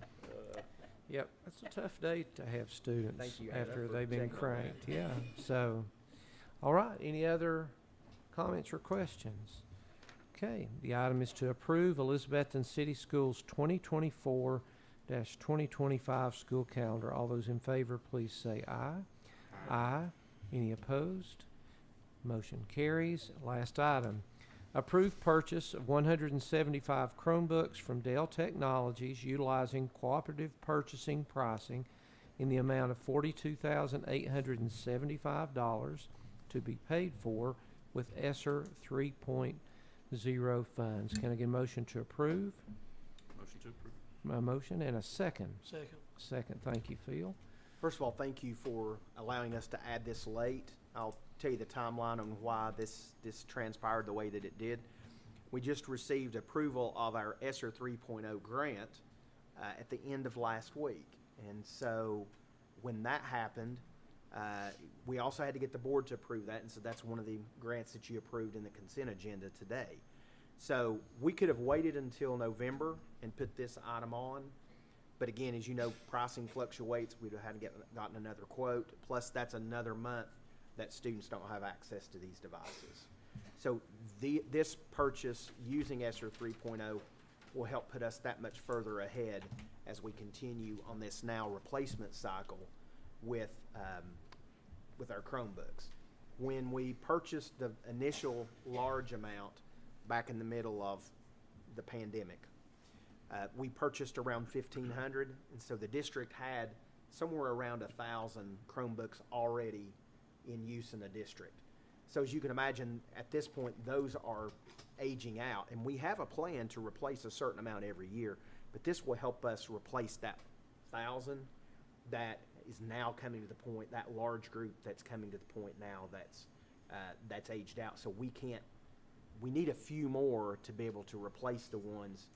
Yep, that's a tough day to have students Thank you, Hannah, after for they've been checking on that. cranked, yeah. So, all right, any other comments or questions? Okay, the item is to approve Elizabethton City Schools 2024-2025 school calendar. All those in favor, please say aye. Aye. Any opposed? Motion carries. Last item. Approved purchase of 175 Chromebooks from Dell Technologies utilizing cooperative purchasing pricing in the amount of $42,875 to be paid for with ESSER 3.0 funds. Can I get a motion to approve? Motion to approve. A motion and a second. Second. Second, thank you, Phil. First of all, thank you for allowing us to add this late. I'll tell you the timeline on why this transpired the way that it did. We just received approval of our ESSER 3.0 grant at the end of last week. And so when that happened, we also had to get the board to approve that. And so that's one of the grants that you approved in the consent agenda today. So we could have waited until November and put this item on. But again, as you know, pricing fluctuates. We'd have had to gotten another quote. Plus, that's another month that students don't have access to these devices. So this purchase using ESSER 3.0 will help put us that much further ahead as we continue on this now replacement cycle with our Chromebooks. When we purchased the initial large amount back in the middle of the pandemic, we purchased around 1,500, and so the district had somewhere around 1,000 Chromebooks already in use in the district. So as you can imagine, at this point, those are aging out, and we have a plan to replace a certain amount every year, but this will help us replace that 1,000 that is now coming to the point, that large group that's coming to the point now that's aged out. So we need a few more to be able to replace the ones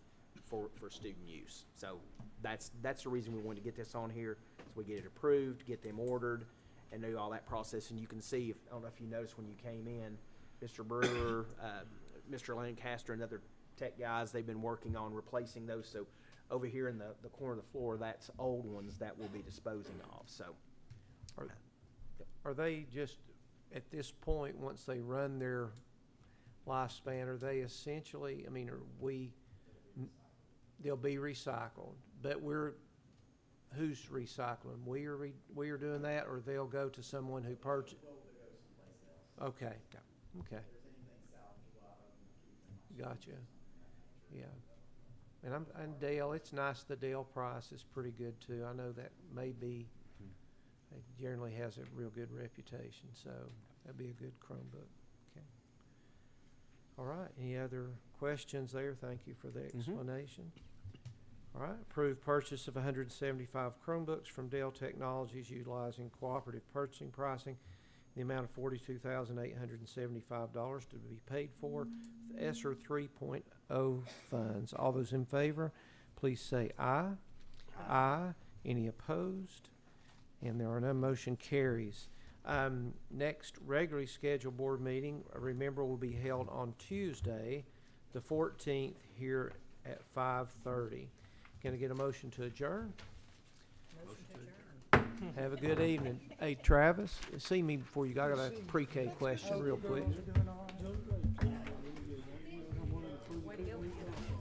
for student use. So that's the reason we wanted to get this on here, so we get it approved, get them ordered, and do all that process. And you can see, I don't know if you noticed when you came in, Mr. Brewer, Mr. Lancaster, and other tech guys, they've been working on replacing those. So over here in the corner of the floor, that's old ones that we'll be disposing of. So Are they just, at this point, once they run their lifespan, are they essentially, I mean, they'll be recycled, but who's recycling? We are doing that, or they'll go to someone who purchased? Okay, okay. Gotcha. Yeah. And Dale, it's nice, the Dale price is pretty good too. I know that maybe, it generally has a real good reputation, so that'd be a good Chromebook. Okay. All right, any other questions there? Thank you for the explanation. All right, approved purchase of 175 Chromebooks from Dell Technologies utilizing cooperative purchasing pricing, the amount of $42,875 to be paid for with ESSER 3.0 funds. All those in favor, please say aye. Aye. Any opposed? And there are none. Motion carries. Next regularly scheduled board meeting, remember, will be held on Tuesday, the 14th, here at 5:30. Can I get a motion to adjourn? Motion to adjourn. Have a good evening. Hey, Travis, see me before you go. I got a pre-K question real quick. Girls are doing all right.